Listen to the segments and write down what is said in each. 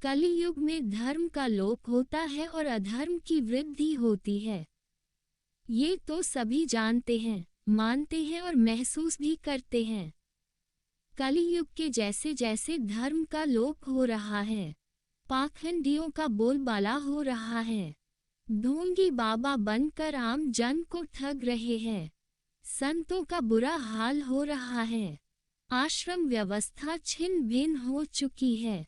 कलियुग में धर्म का लोप होता है और अधर्म की वृद्धि होती है। ये तो सभी जानते हैं, मानते हैं और महसूस भी करते हैं। कलियुग के जैसे जैसे धर्म का लोप हो रहा है, पाखंडियों का बोलबाला हो रहा है, ढोंगी बाबा बनकर आम जन को ठग रहे हैं, संतों का बुरा हाल हो रहा है, आश्रम व्यवस्था छिन्न भिन्न हो चुकी है,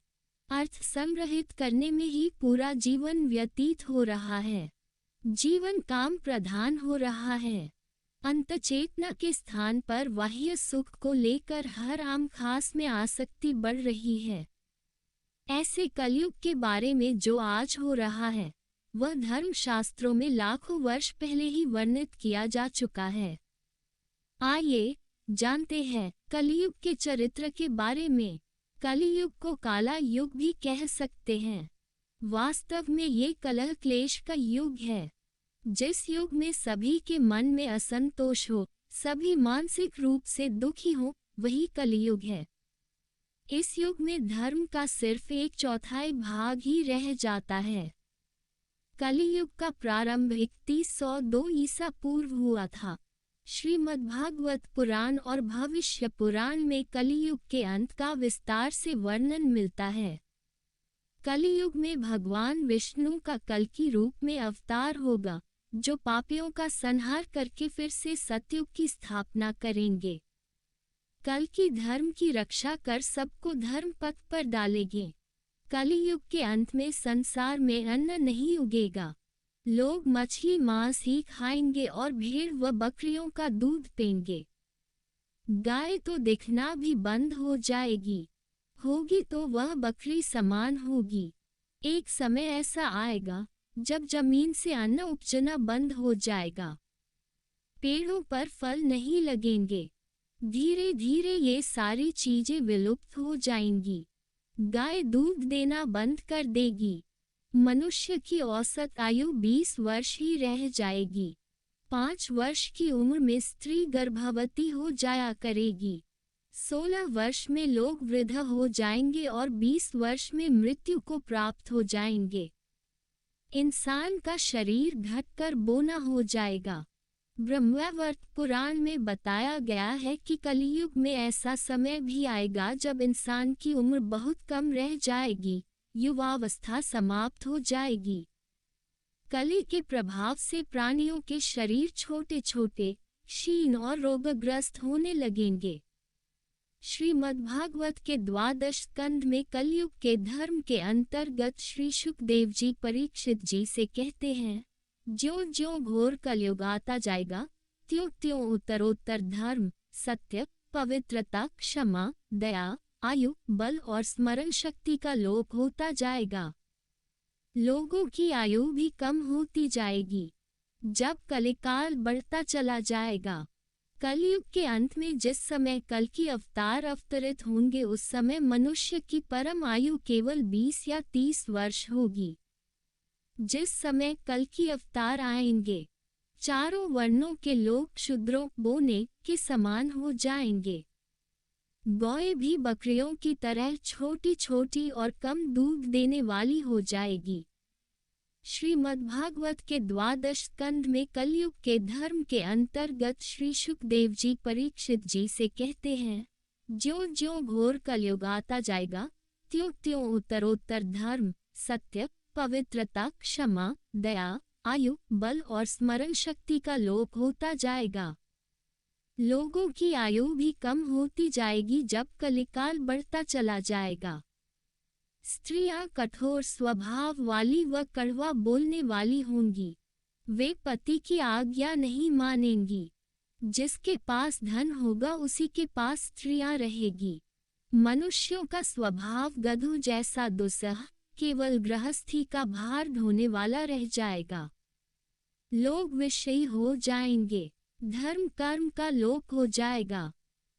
अर्थ संग्रहित करने में ही पूरा जीवन व्यतीत हो रहा है, जीवन काम प्रधान हो रहा है, अंतचेतना के स्थान पर बाह्य सुख को लेकर हर आम खास में आसक्ति बढ़ रही है। ऐसे कलयुग के बारे में जो आज हो रहा है, वह धर्म शास्त्रों में लाखों वर्ष पहले ही वर्णित किया जा चुका है। आइए जानते हैं कलियुग के चरित्र के बारे में। कलियुग को काला युग भी कह सकते हैं। वास्तव में ये कलह क्लेश का युग है। जिस युग में सभी के मन में असंतोष हो, सभी मानसिक रूप से दुखी हो, वही कलियुग है। इस युग में धर्म का सिर्फ 1/4 भाग ही रह जाता है। कलियुग का प्रारंभ 3102 ईसा पूर्व हुआ था। श्रीमद्भागवत पुराण और भविष्य पुराण में कलियुग के अंत का विस्तार से वर्णन मिलता है। कलियुग में भगवान विष्णु का कल्कि रूप में अवतार होगा, जो पापियों का संहार करके फिर से सतयुग की स्थापना करेंगे। कल्कि धर्म की रक्षा कर सबको धर्म पथ पर डालेंगे। कलियुग के अंत में संसार में अन्न नहीं उगेगा। लोग मछली मांस ही खाएंगे और भेड़ व बकरियों का दूध पेंगे। गाय तो दिखना भी बंद हो जाएगी, होगी तो वह बकरी समान होगी। एक समय ऐसा आएगा जब जमीन से अन्न उपजना बंद हो जाएगा, पेड़ों पर फल नहीं लगेंगे। धीरे धीरे ये सारी चीजें विलुप्त हो जाएंगी। गाय दूध देना बंद कर देगी। मनुष्य की औसत आयु 20 वर्ष ही रह जाएगी। 5 वर्ष की उम्र में स्त्री गर्भवती हो जाया करेगी। 16 वर्ष में लोग वृद्ध हो जाएंगे और 20 वर्ष में मृत्यु को प्राप्त हो जाएंगे। इंसान का शरीर घटकर बोना हो जाएगा। ब्रह्मवैवर्त पुराण में बताया गया है कि कलियुग में ऐसा समय भी आएगा जब इंसान की उम्र बहुत कम रह जाएगी, युवावस्था समाप्त हो जाएगी। कली के प्रभाव से प्राणियों के शरीर छोटे छोटे, क्षीण और रोगग्रस्त होने लगेंगे। श्रीमद्भागवत के 12 स्कंद में कलयुग के धर्म के अंतर्गत श्री शुकदेव जी परीक्षित जी से कहते हैं, ज्यों ज्यों घोर कलयुग आता जाएगा, त्यों त्यों उत्तरोत्तर धर्म, सत्य, पवित्रता, क्षमा, दया, आयु, बल और स्मरण शक्ति का लोप होता जाएगा। लोगों की आयु भी कम होती जाएगी। जब कलिकाल बढ़ता चला जाएगा, कलयुग के अंत में जिस समय कल की अवतार अवतरित होंगे, उस समय मनुष्य की परम आयु केवल 20 या 30 वर्ष होगी। जिस समय कल की अवतार आएंगे, चारों वर्णों के लोग शूद्रों बोने के समान हो जाएंगे। गौएं भी बकरियों की तरह छोटी छोटी और कम दूध देने वाली हो जाएगी। श्रीमद्भागवत के 12 स्कंद में कलयुग के धर्म के अंतर्गत श्री शुकदेव जी परीक्षित जी से कहते हैं, ज्यों ज्यों घोर कलयुग आता जाएगा, त्यों त्यों उत्तरोत्तर धर्म, सत्य, पवित्रता, क्षमा, दया, आयु, बल और स्मरण शक्ति का लोप होता जाएगा। लोगों की आयु भी कम होती जाएगी जब कलिकाल बढ़ता चला जाएगा। स्त्रियां कठोर स्वभाव वाली व कड़वा बोलने वाली होंगी। वे पति की आज्ञा नहीं मानेंगी। जिसके पास धन होगा उसी के पास स्त्रियां रहेगी। मनुष्यों का स्वभाव गधों जैसा दुस्सह, केवल गृहस्थी का भार ढोने वाला रह जाएगा। लोग विषयी हो जाएंगे। धर्म कर्म का लोप हो जाएगा।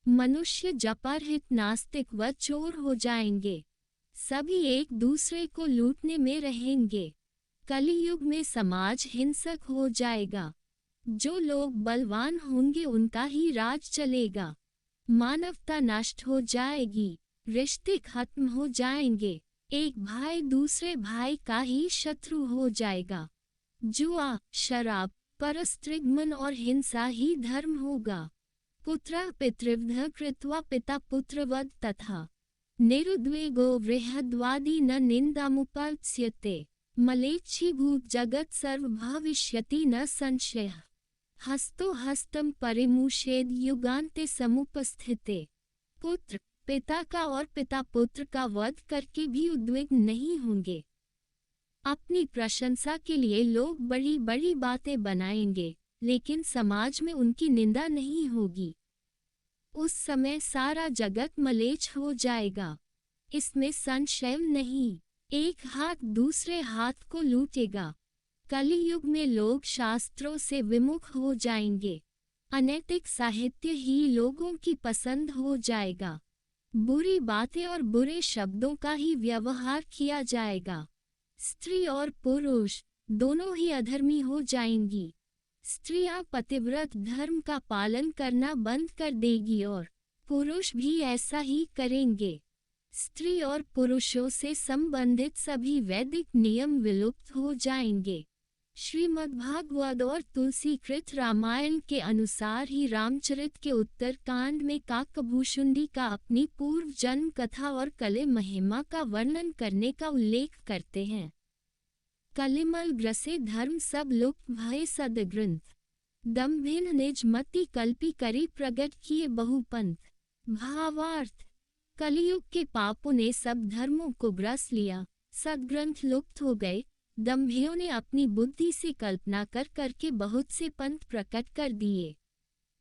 मनुष्य जपरहित, नास्तिक व चोर हो जाएंगे। सभी एक दूसरे को लूटने में रहेंगे। कलियुग में समाज हिंसक हो जाएगा। जो लोग बलवान होंगे उनका ही राज चलेगा। मानवता नष्ट हो जाएगी। रिश्ते खत्म हो जाएंगे। एक भाई दूसरे भाई का ही शत्रु हो जाएगा। जुआ, शराब, परस्त्रीगमन और हिंसा ही धर्म होगा। पुत्रः पितृव्यः कृत्वा पिता पुत्रवत् तथा निरुद्वेगो बृहद्वादी न निन्दामुपास्यते। मलेच्छीभूत जगत् सर्वभविष्यति न संशयः। हस्तो हस्तं परिमुषेद युगान्ते समुपस्थिते। पुत्र पिता का और पिता पुत्र का वध करके भी उद्विग्न नहीं होंगे। अपनी प्रशंसा के लिए लोग बड़ी बड़ी बातें बनाएंगे, लेकिन समाज में उनकी निंदा नहीं होगी। उस समय सारा जगत मलेच्छ हो जाएगा, इसमें संशय नहीं। एक हाथ दूसरे हाथ को लूटेगा। कलियुग में लोग शास्त्रों से विमुख हो जाएंगे। अनैतिक साहित्य ही लोगों की पसंद हो जाएगा। बुरी बातें और बुरे शब्दों का ही व्यवहार किया जाएगा। स्त्री और पुरुष दोनों ही अधर्मी हो जाएंगी। स्त्रियां पतिव्रत धर्म का पालन करना बंद कर देगी और पुरुष भी ऐसा ही करेंगे। स्त्री और पुरुषों से संबंधित सभी वैदिक नियम विलुप्त हो जाएंगे। श्रीमद्भागवत और तुलसीकृत रामायण के अनुसार ही रामचरित के उत्तर कांड में काकभूषुंडी का अपनी पूर्व जन्म कथा और कले महिमा का वर्णन करने का उल्लेख करते हैं। कलिमल ग्रसे धर्म सब लुप्त भय सदग्रंथ। दम्भिन निज मति कल्पी करी प्रगट किए बहुपंथ। भावार्थ, कलियुग के पापों ने सब धर्मों को ग्रस लिया, सदग्रंथ लुप्त हो गए। दम्भियों ने अपनी बुद्धि से कल्पना कर करके बहुत से पंथ प्रकट कर दिए।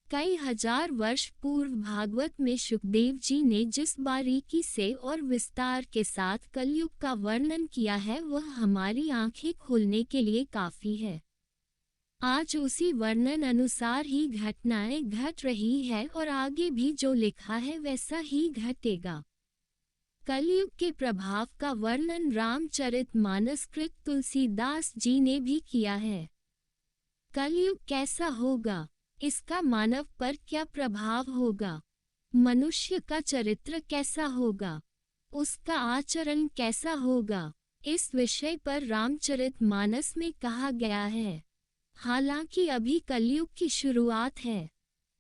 कई हजार वर्ष पूर्व भागवत में सुखदेव जी ने जिस बारीकी से और विस्तार के साथ कलयुग का वर्णन किया है वह हमारी आंखें खोलने के लिए काफी है। आज उसी वर्णन अनुसार ही घटनाएं घट रही है और आगे भी जो लिखा है वैसा ही घटेगा। कलयुग के प्रभाव का वर्णन रामचरितमानसकृत तुलसीदास जी ने भी किया है। कलयुग कैसा होगा, इसका मानव पर क्या प्रभाव होगा, मनुष्य का चरित्र कैसा होगा, उसका आचरण कैसा होगा, इस विषय पर रामचरितमानस में कहा गया है। हालांकि अभी कलयुग की शुरुआत है,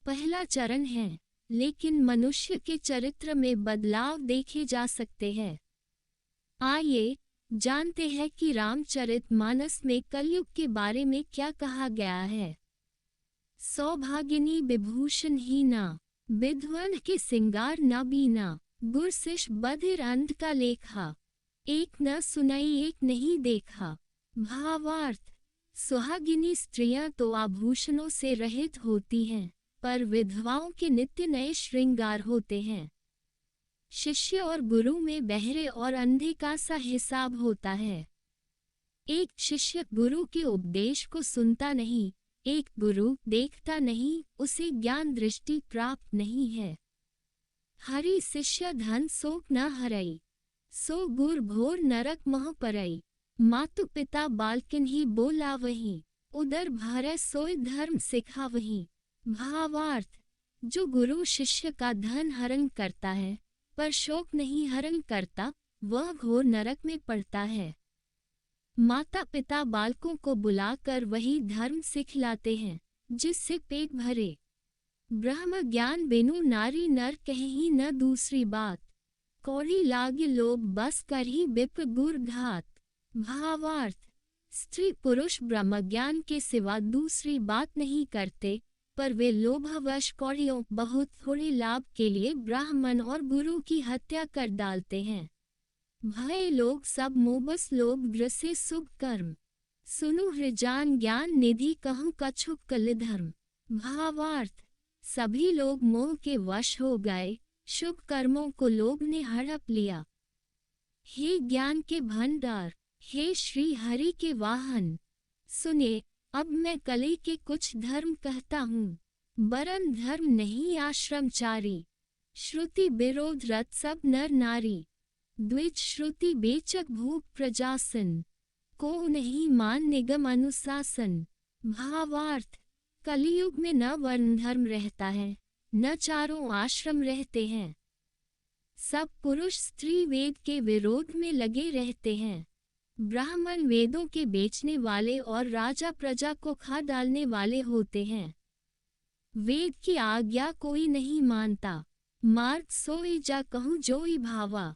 पहला चरण है, लेकिन मनुष्य के चरित्र में बदलाव देखे जा सकते हैं। आइए जानते हैं कि रामचरितमानस में कलयुग के बारे में क्या कहा गया है। सौभागिनी विभूषण हीना, विध्वन के सिंगार न बीना। गुरसिश बधिर अंध का लेखा, एक न सुनाई एक नहीं देखा। भावार्थ, सुहागिनी स्त्रियां तो आभूषणों से रहित होती हैं, पर विधवाओं के नित्य नए श्रृंगार होते हैं। शिष्य और गुरु में बहरे और अंधे का सा हिसाब होता है। एक शिष्य गुरु के उपदेश को सुनता नहीं, एक गुरु देखता नहीं, उसे ज्ञान दृष्टि प्राप्त नहीं है। हरि शिष्य धन शोक न हरई, सो गुर भोर नरक मह परई। मातु पिता बालकिन ही बोला वही, उदर भरै सोय धर्म सिखा वही। भावार्थ, जो गुरु शिष्य का धन हरण करता है पर शोक नहीं हरण करता, वह घोर नरक में पड़ता है। माता पिता बालकों को बुलाकर वही धर्म सिखलाते हैं जिससे पेट भरे। ब्रह्म ज्ञान बिनु नारी नर कहीं न दूसरी बात, कौड़ी लागे लोभ बस कर ही विप्र गुर घात। भावार्थ, स्त्री पुरुष ब्रह्म ज्ञान के सिवा दूसरी बात नहीं करते, पर वे लोभवश कौड़ियों बहुत थोड़े लाभ के लिए ब्राह्मण और गुरु की हत्या कर डालते हैं। भय लोग सब मोबस लोभ ग्रसे शुभ कर्म, सुनु हृजान ज्ञान निधि कहूँ कछुक कल धर्म। भावार्थ, सभी लोग मोह के वश हो गए, शुभ कर्मों को लोभ ने हड़प लिया। हे ज्ञान के भंडार, हे श्री हरि के वाहन, सुनिए अब मैं कली के कुछ धर्म कहता हूँ। बरन धर्म नहीं आश्रमचारी, श्रुति विरोध रत सब नर नारी। द्विज श्रुति बेचक भूप प्रजासन, को नहीं मान निगम अनुशासन। भावार्थ, कलियुग में न वर्ण धर्म रहता है, न चारों आश्रम रहते हैं। सब पुरुष स्त्री वेद के विरोध में लगे रहते हैं। ब्राह्मण वेदों के बेचने वाले और राजा प्रजा को खा डालने वाले होते हैं। वेद की आज्ञा कोई नहीं मानता। मार्ग सोई जा कहूँ जोई भावा,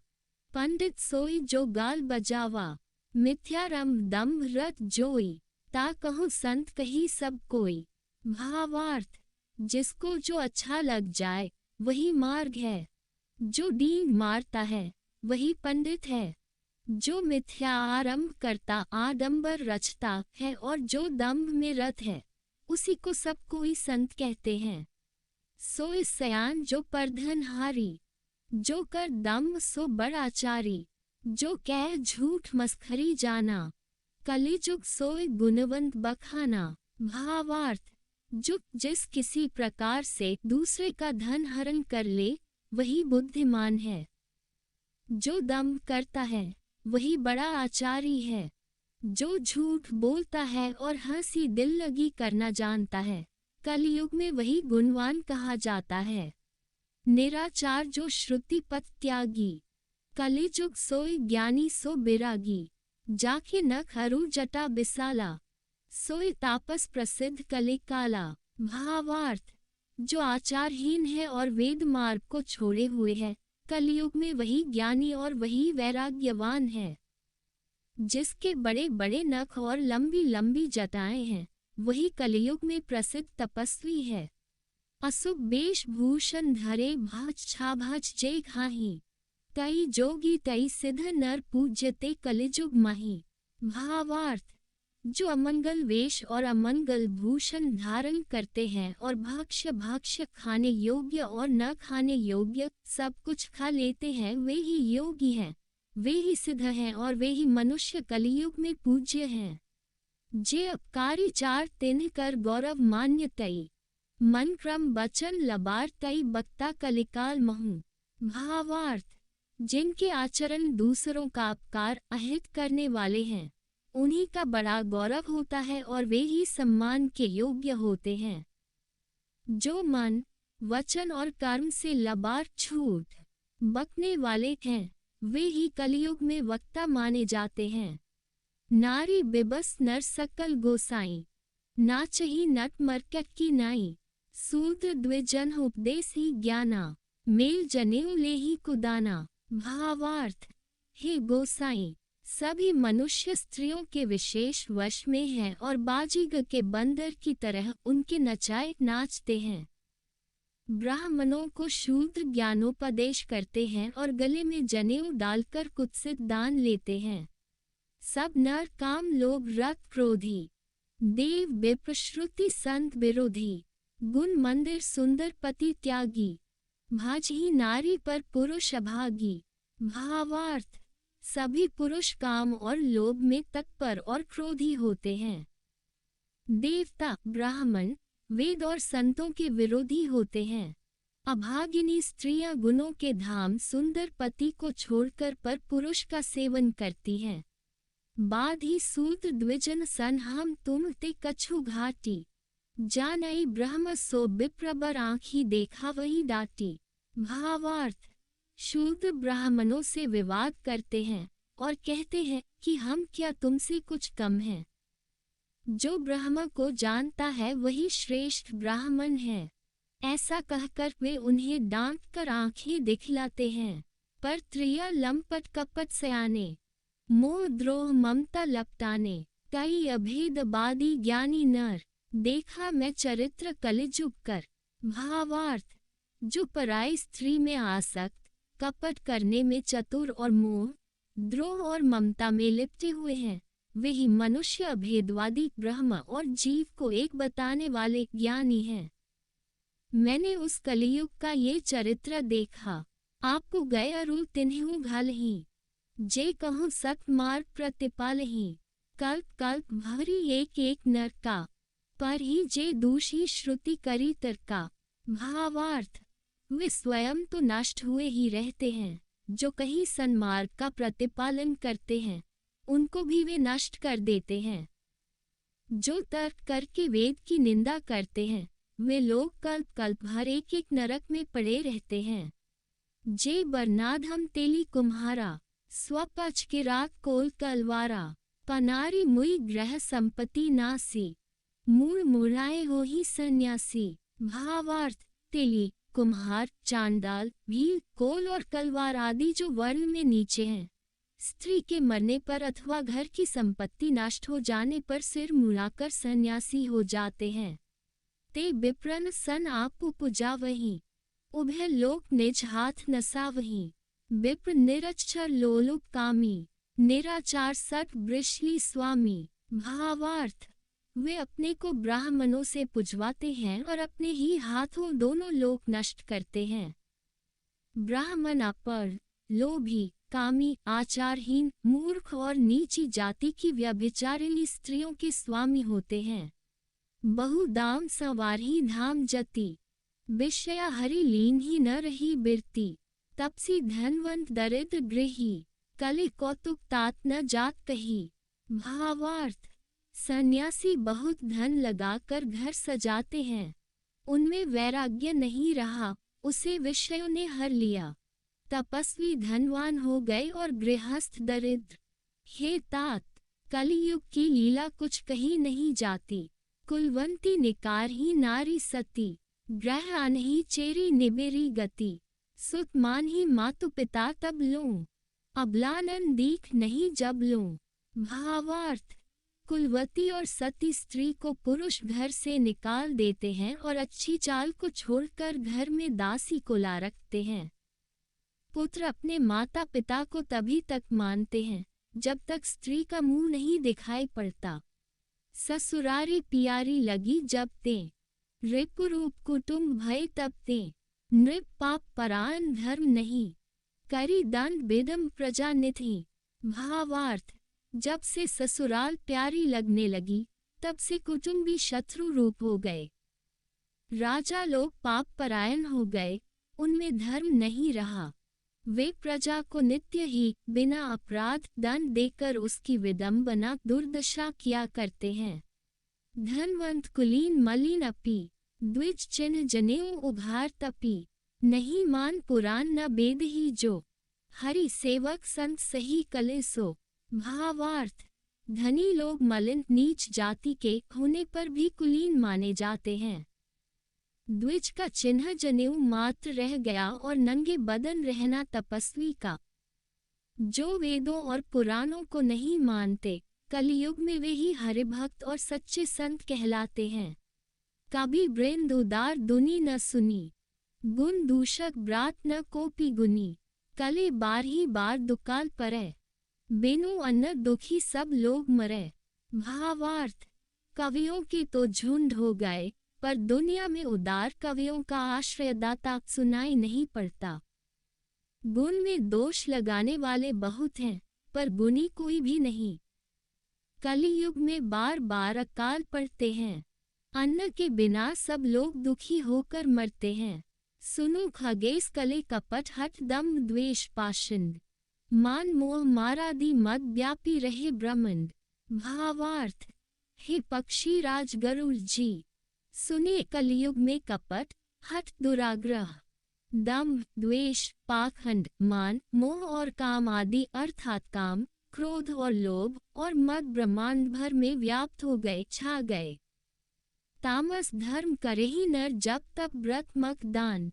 पंडित सोई जो गाल बजावा। मिथ्यारंभ दम्भ रत जोई, ता कहूँ संत कही सब कोई। भावार्थ, जिसको जो अच्छा लग जाए वही मार्ग है। जो डींग मारता है वही पंडित है। जो मिथ्या आरंभ करता आडंबर रचता है और जो दम्भ में रत है उसी को सब कोई संत कहते हैं। सोई सयान जो परधनहारी, जो कर दम्भ सो बड़ाचारी। जो कह झूठ मस्खरी जाना, कलिजुग सोई गुणवंत बखाना। भावार्थ, जो जिस किसी प्रकार से दूसरे का धन हरण कर ले वही बुद्धिमान है। जो दम्भ करता है वही बड़ा आचारी है। जो झूठ बोलता है और हंसी दिल लगी करना जानता है, कलयुग में वही गुणवान कहा जाता है। निराचार जो श्रुति पथ त्यागी, कलिजुग सोई ज्ञानी सो बिरागी। जाके नख अरु जटा बिसाला, सोई तापस प्रसिद्ध कलिकाला। भावार्थ, जो आचारहीन है और वेद मार्ग को छोड़े हुए है, कलयुग में वही ज्ञानी और वही वैराग्यवान है। जिसके बड़े बड़े नख और लंबी लंबी जटाएं हैं वही कलयुग में प्रसिद्ध तपस्वी है। अशुभ वेशभूषण धरे भाज छाभाज जय खाही, तई जोगी तई सिद्ध नर पूज्यते कलिजुग माही। भावार्थ, जो अमंगल वेश और अमंगल भूषण धारण करते हैं और भक्ष्य खाने योग्य और न खाने योग्य सब कुछ खा लेते हैं, वे ही योगी हैं, वे ही सिद्ध हैं और वे ही मनुष्य कलियुग में पूज्य हैं। जे अपकारी चार तिन्ह कर गौरव मान्य तई, मन क्रम बचन लबार तई बक्ता कलिकाल महू। भावार्थ, जिनके आचरण दूसरों का अपकार अहित करने वाले हैं उन्हीं का बड़ा गौरव होता है और वे ही सम्मान के योग्य होते हैं। जो मन, वचन और कर्म से लबार छूट बकने वाले हैं वे ही कलयुग में वक्ता माने जाते हैं। नारी बिबस नर सकल गोसाई, नाचही नट मरकट की नाई। सूत्र द्विजन उपदेश ही ज्ञाना, मेल जनेऊ ले ही कुदाना। भावार्थ, हे गोसाई, सभी मनुष्य स्त्रियों के विशेष वश में हैं और बाजीगर के बंदर की तरह उनके नचाए नाचते हैं। ब्राह्मणों को शूद्र ज्ञानोपदेश करते हैं और गले में जनेऊ डालकर कुत्सित दान लेते हैं। सब नर काम लोभ रत क्रोधी, देव विप्र श्रुति संत विरोधी। गुण मंदिर सुंदर पति त्यागी, भाजही नारी पर पुरुष अभागी। भावार्थ, सभी पुरुष काम और लोभ में तत्पर और क्रोधी होते हैं। देवता, ब्राह्मण, वेद और संतों के विरोधी होते हैं। अभागिनी स्त्रियां गुणों के धाम सुंदर पति को छोड़कर पर पुरुष का सेवन करती हैं। बाधी सूत्र द्विजन सन हम तुम ते कछु घाटी, जानई ब्रह्म सो विप्रबर आँखी देखा वही डाटी। भावार्थ, शूद्र ब्राह्मणों से विवाद करते हैं और कहते हैं कि हम क्या तुमसे कुछ कम हैं। जो ब्रह्म को जानता है वही श्रेष्ठ ब्राह्मण है, ऐसा कहकर वे उन्हें डांट कर आंखें दिखलाते हैं। पर त्रिया लंपट कपट सयाने, मोह द्रोह ममता लपटाने। कई अभेदवादी ज्ञानी नर, देखा मैं चरित्र कलिजुग कर। भावार्थ, जो पराई स्त्री में आसक्त, कपट करने में चतुर और मोह, द्रोह और ममता में लिपटे हुए हैं, वे ही मनुष्य अभेदवादी ब्रह्म और जीव को एक बताने वाले ज्ञानी हैं। मैंने उस कलियुग का ये चरित्र देखा, आपको गए अरु तिन्हु घालही। जे कहूँ सत मार्ग प्रतिपालही, कल्प कल्प भरी एक एक नर का, पर ही जे दूषी श्रुति करी तर्का। भावार्थ, वे स्वयं तो नष्ट हुए ही रहते हैं, जो कहीं सन्मार्ग का प्रतिपालन करते हैं उनको भी वे नष्ट कर देते हैं। जो तर्क करके वेद की निंदा करते हैं वे लोग कल्प कल्प भर एक एक नरक में पड़े रहते हैं। जे बरनाधम तेली कुम्हारा, स्वपच के राग कोल कलवारा, पनारी मुई ग्रह संपत्ति नासी, मूल मुराए हो ही सन्यासी। भावार्थ, तेली, कुम्हार, चांडाल, भील, कोल और कलवार आदि जो वर्ण में नीचे हैं, स्त्री के मरने पर अथवा घर की संपत्ति नष्ट हो जाने पर सिर मुड़ाकर सन्यासी हो जाते हैं। ते विप्रन सन आप पुजावहीं, उभय लोक निज हाथ नसावहीं। विप्र निरक्षर लोलुप कामी, निराचार सट वृषली स्वामी। भावार्थ, वे अपने को ब्राह्मणों से पुजवाते हैं और अपने ही हाथों दोनों लोक नष्ट करते हैं। ब्राह्मण अपर, लोभी, कामी, आचारहीन, मूर्ख और नीची जाति की व्यभिचारिणी स्त्रियों के स्वामी होते हैं। बहुदाम सवारही धाम जति, विषया हरि लीन ही न रही बिरती। तपसी धनवंत दरिद्र गृही, कले कौतुक तात न जात कही। भावार्थ, सन्यासी बहुत धन लगाकर घर सजाते हैं, उनमें वैराग्य नहीं रहा, उसे विषयों ने हर लिया। तपस्वी धनवान हो गए और गृहस्थ दरिद्र। हे तात, कलियुग की लीला कुछ कही नहीं जाती। कुलवंती निकार ही नारी सती, ग्रह अनही चेरी निबेरी गति। सुत मान ही मातु पिता तब लूं, अबलानन दीख नहीं जब लूं। भावार्थ, कुलवती और सती स्त्री को पुरुष घर से निकाल देते हैं और अच्छी चाल को छोड़कर घर में दासी को ला रखते हैं। पुत्र अपने माता पिता को तभी तक मानते हैं जब तक स्त्री का मुंह नहीं दिखाई पड़ता। ससुरारी पियारी लगी जब ते, रिपुरूप कुटुंब भय तब ते। नृप पाप परायण धर्म नहीं, करी दंड बेदम प्रजा निधि। भावार्थ, जब से ससुराल प्यारी लगने लगी तब से कुटुंबी शत्रु रूप हो गए। राजा लोग पाप परायण हो गए, उनमें धर्म नहीं रहा। वे प्रजा को नित्य ही बिना अपराध दंड देकर उसकी विडंबना दुर्दशा किया करते हैं। धनवंत कुलीन मलिन अपी, द्विज चिन्ह जनेऊ उभार तपी। नहीं मान पुराण न वेद ही जो, हरि सेवक संत सही कले सो। भावार्थ, धनी लोग मलिन नीच जाति के होने पर भी कुलीन माने जाते हैं। द्विज का चिन्ह जनेऊ मात्र रह गया और नंगे बदन रहना तपस्वी का। जो वेदों और पुराणों को नहीं मानते, कलियुग में वे ही हरिभक्त और सच्चे संत कहलाते हैं। कभी वृंद उदार दुनी न सुनी, गुण दूषक ब्रात न कोपी गुनी। कले बार ही बार दुकाल परै, बिनु अन्न दुखी सब लोग मरे। भावार्थ, कवियों के तो झुंड हो गए, पर दुनिया में उदार कवियों का आश्रयदाता सुनाई नहीं पड़ता। गुण में दोष लगाने वाले बहुत हैं, पर गुणी कोई भी नहीं। कलियुग में बार बार अकाल पड़ते हैं, अन्न के बिना सब लोग दुखी होकर मरते हैं। सुनो खगेश कले कपट हठ दम द्वेष पाषंड, मान मोह मारादि मद व्यापी रहे ब्रह्मंड। भावार्थ, हे पक्षी राज गरुड़ जी, सुने कलियुग में कपट, हठ दुराग्रह, दम्भ, द्वेष, पाखंड, मान, मोह और काम आदि अर्थात काम, क्रोध और लोभ और मद ब्रह्मांड भर में व्याप्त हो गए, छा गए। तामस धर्म करे ही नर जप तप व्रत मक दान,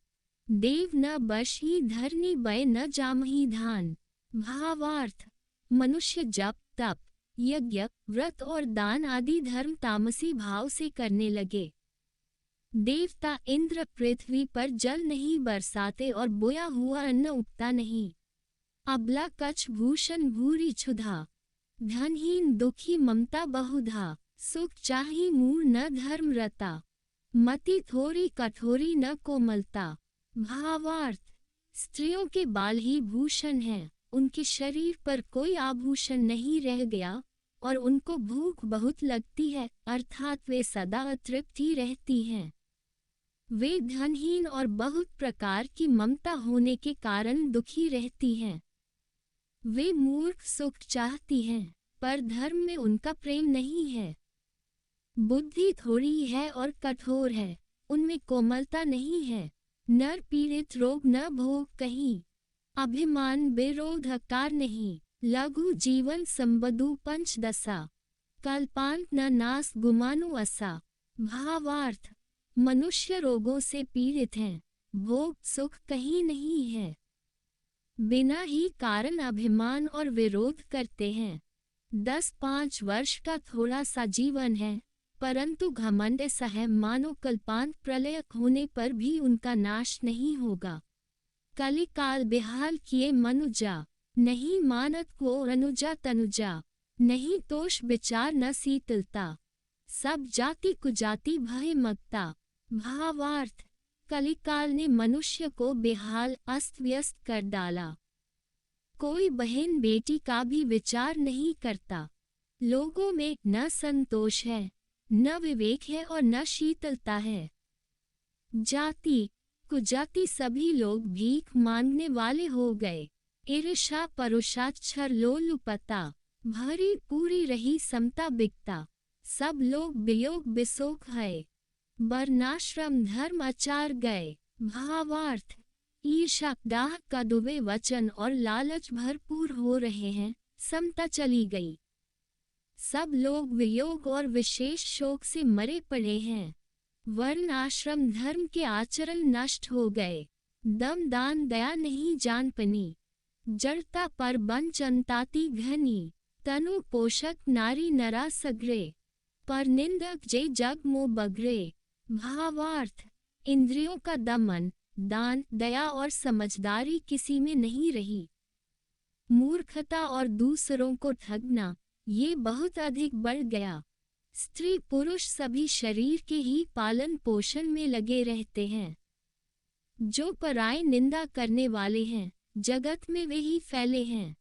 देव न बश ही धरनी बय न जामही धान। भावार्थ, मनुष्य जप तप, यज्ञ, व्रत और दान आदि धर्म तामसी भाव से करने लगे। देवता इंद्र पृथ्वी पर जल नहीं बरसाते और बोया हुआ अन्न उगता नहीं। अबला कछ भूषण भूरी क्षुधा, धनहीन दुखी ममता बहुधा। सुख चाही मूढ़ न धर्म रता, मति थोरी कठोरी न कोमलता। भावार्थ, स्त्रियों के बाल ही भूषण हैं, उनके शरीर पर कोई आभूषण नहीं रह गया और उनको भूख बहुत लगती है, अर्थात वे सदा अतृप्त ही रहती हैं। वे धनहीन और बहुत प्रकार की ममता होने के कारण दुखी रहती हैं। वे मूर्ख सुख चाहती हैं, पर धर्म में उनका प्रेम नहीं है। बुद्धि थोड़ी है और कठोर है, उनमें कोमलता नहीं है। नर पीड़ित रोग न भोग कहीं, अभिमान विरोध हकार नहीं, लघु जीवन संबधु पंचदशा, कल्पांत न नास गुमानु असा। भावार्थ, मनुष्य रोगों से पीड़ित हैं, भोग सुख कहीं नहीं है, बिना ही कारण अभिमान और विरोध करते हैं। 10-5 वर्ष का थोड़ा सा जीवन है, परंतु घमंड ऐसा है मानो कल्पांत प्रलय होने पर भी उनका नाश नहीं होगा। कलिकाल बेहाल किए मनुजा, नहीं मानत को अनुजा तनुजा, नहीं तोष विचार न शीतलता, सब जाति कुजाति भय मगता। भावार्थ, कलिकाल ने मनुष्य को बेहाल अस्त व्यस्त कर डाला। कोई बहन बेटी का भी विचार नहीं करता। लोगों में न संतोष है, न विवेक है और न शीतलता है। जाति कुजाति सभी लोग भीख मांगने वाले हो गए। ईर्ष्या परुषाक्षर लोलुपता, भरी पूरी रही समता बिकता, सब लोग वियोग बिसोक है, वर्णाश्रम धर्म आचार गए। भावार्थ, ईर्ष्या दाह कदुवे वचन और लालच भरपूर हो रहे हैं, समता चली गई। सब लोग वियोग और विशेष शोक से मरे पड़े हैं। वर्ण आश्रम धर्म के आचरण नष्ट हो गए। दम दान दया नहीं जान पनी, जड़ता पर बन चंताती घनी, तनु पोषक नारी नरा सगरे, पर निंदक जे जग मो बगरे। भावार्थ, इंद्रियों का दमन, दान दया और समझदारी किसी में नहीं रही। मूर्खता और दूसरों को ठगना ये बहुत अधिक बढ़ गया। स्त्री पुरुष सभी शरीर के ही पालन पोषण में लगे रहते हैं। जो पराय निंदा करने वाले हैं, जगत में वे ही फैले हैं।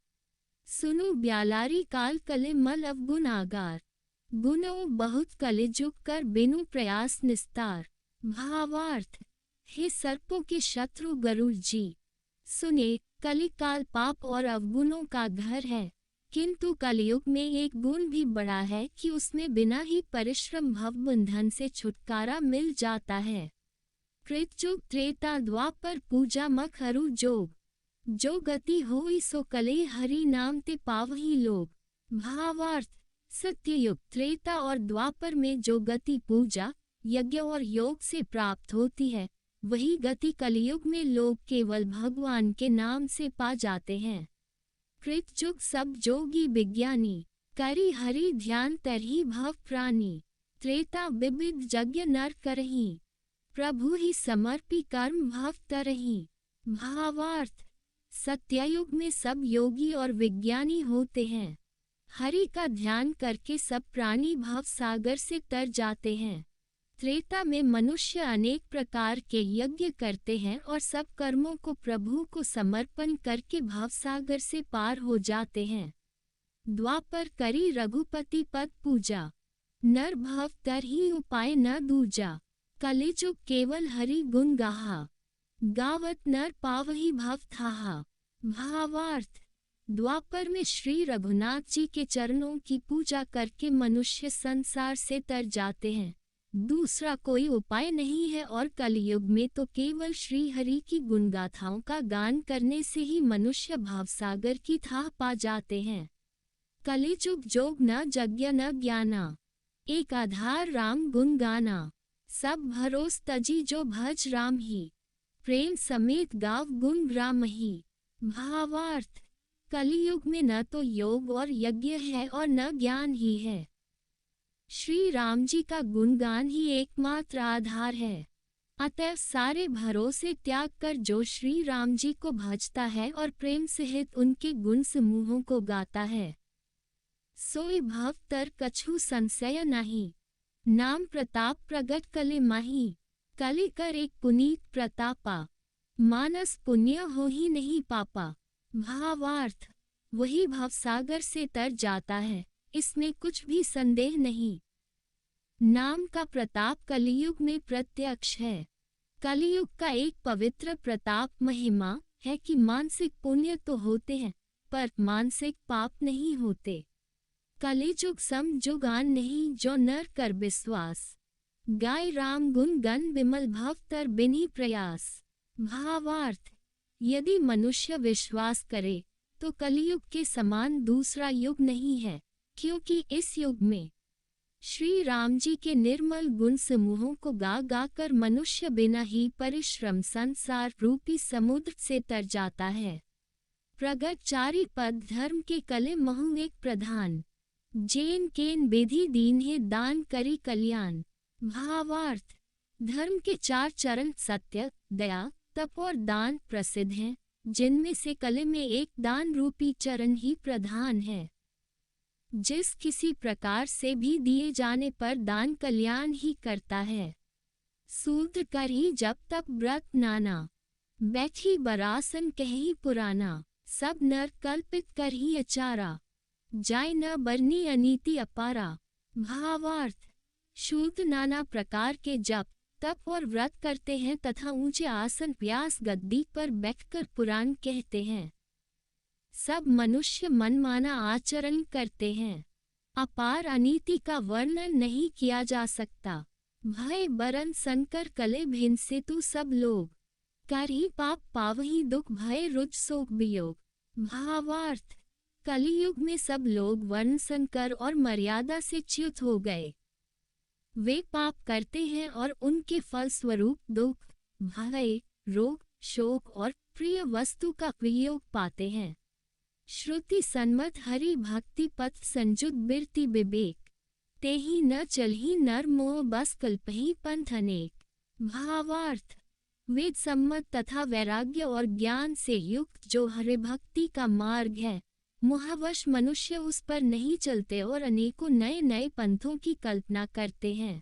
सुनो ब्यालारी काल कले मल अवगुण आगार, गुणों बहुत कले झुक कर बिनु प्रयास निस्तार। भावार्थ, हे सर्पों के शत्रु गरुड़ जी, सुने कलिकाल पाप और अवगुणों का घर है, किंतु कलयुग में एक गुण भी बड़ा है कि उसमें बिना ही परिश्रम भवबंधन से छुटकारा मिल जाता है। कृतयुग त्रेता द्वापर पूजा मख अरु जोग, जो गति होई सो कले हरि नाम ते पावही लोग। भावार्थ, सत्ययुग त्रेता और द्वापर में जो गति पूजा यज्ञ और योग से प्राप्त होती है, वही गति कलियुग में लोग केवल भगवान के नाम से पा जाते हैं। कृतयुग सब जोगी विज्ञानी, करी हरि ध्यान तरही भव प्राणी, त्रेता विविध यज्ञ नर करही, प्रभु ही समर्पी कर्म भव तरही। भावार्थ, सत्ययुग में सब योगी और विज्ञानी होते हैं। हरि का ध्यान करके सब प्राणी भव सागर से तर जाते हैं। त्रेता में मनुष्य अनेक प्रकार के यज्ञ करते हैं और सब कर्मों को प्रभु को समर्पण करके भवसागर से पार हो जाते हैं। द्वापर करी रघुपति पद पूजा, नर भव तरही उपाय न दूजा, कलिजुग केवल हरि गुण गाहा, गावत नर पावही भव थाहा। भावार्थ, द्वापर में श्री रघुनाथ जी के चरणों की पूजा करके मनुष्य संसार से तर जाते हैं। दूसरा कोई उपाय नहीं है और कलयुग में तो केवल श्री हरि की गुणगाथाओं का गान करने से ही मनुष्य भावसागर की थाह पा जाते हैं। कलिजुग जोग न यज्ञ न ज्ञाना, एक आधार राम गुण गाना, सब भरोस तजी जो भज राम ही, प्रेम समेत गाव गुण राम ही। भावार्थ, कलियुग में न तो योग और यज्ञ है और न ज्ञान ही है। श्री राम जी का गुणगान ही एकमात्र आधार है। अतः सारे भरोसे त्याग कर जो श्री राम जी को भजता है और प्रेम सहित उनके गुण समूहों को गाता है, सोई भव तर कछु संशय नहीं, नाम प्रताप प्रगट कले माही, कलि कर एक पुनीत प्रतापा, मानस पुण्य हो ही नहीं पापा। भावार्थ, वही भवसागर से तर जाता है, इसमें कुछ भी संदेह नहीं। नाम का प्रताप कलियुग में प्रत्यक्ष है। कलियुग का एक पवित्र प्रताप महिमा है कि मानसिक पुण्य तो होते हैं, पर मानसिक पाप नहीं होते। कलिजुग सम जुगान नहीं जो नर कर विश्वास, गाय राम गुण गण विमल भव तर बिन्ही प्रयास। भावार्थ, यदि मनुष्य विश्वास करे तो कलियुग के समान दूसरा युग नहीं है, क्योंकि इस युग में श्री राम जी के निर्मल गुण समूहों को गा गा कर मनुष्य बिना ही परिश्रम संसार रूपी समुद्र से तर जाता है। प्रगट चारि पद धर्म के कले महु एक प्रधान, जेन केन विधि दीन है दान करी कल्याण। भावार्थ, धर्म के 4 चरण सत्य, दया, तप और दान प्रसिद्ध हैं, जिनमें से कले में एक दान रूपी चरण ही प्रधान है। जिस किसी प्रकार से भी दिए जाने पर दान कल्याण ही करता है। सूत्र कर ही जब तप व्रत नाना, बैठी बरासन कही पुराना, सब नर कल्पित कर ही अचारा, जाय न बरनी अनीति अपारा। भावार्थ, शूद्र नाना प्रकार के जप तप और व्रत करते हैं तथा ऊंचे आसन व्यास गद्दी पर बैठकर पुराण कहते हैं। सब मनुष्य मनमाना आचरण करते हैं। अपार अनीति का वर्णन नहीं किया जा सकता। भय बरन संकर कले भिन्न से तू सब लोग, कर ही पाप पावही दुख भय रुच शोक वियोग। भावार्थ, कलियुग में सब लोग वर्ण संकर और मर्यादा से च्युत हो गए। वे पाप करते हैं और उनके फल स्वरूप दुख, भय, रोग, शोक और प्रिय वस्तु का वियोग पाते हैं। श्रुति सन्मत हरि भक्ति पथ संजुत बिरति विवेक, तेहि न चलहि नर मोह बस कल्पहि पंथ अनेक। भावार्थ, वेद सम्मत तथा वैराग्य और ज्ञान से युक्त जो हरि भक्ति का मार्ग है, मोहवश मनुष्य उस पर नहीं चलते और अनेकों नए नए पंथों की कल्पना करते हैं।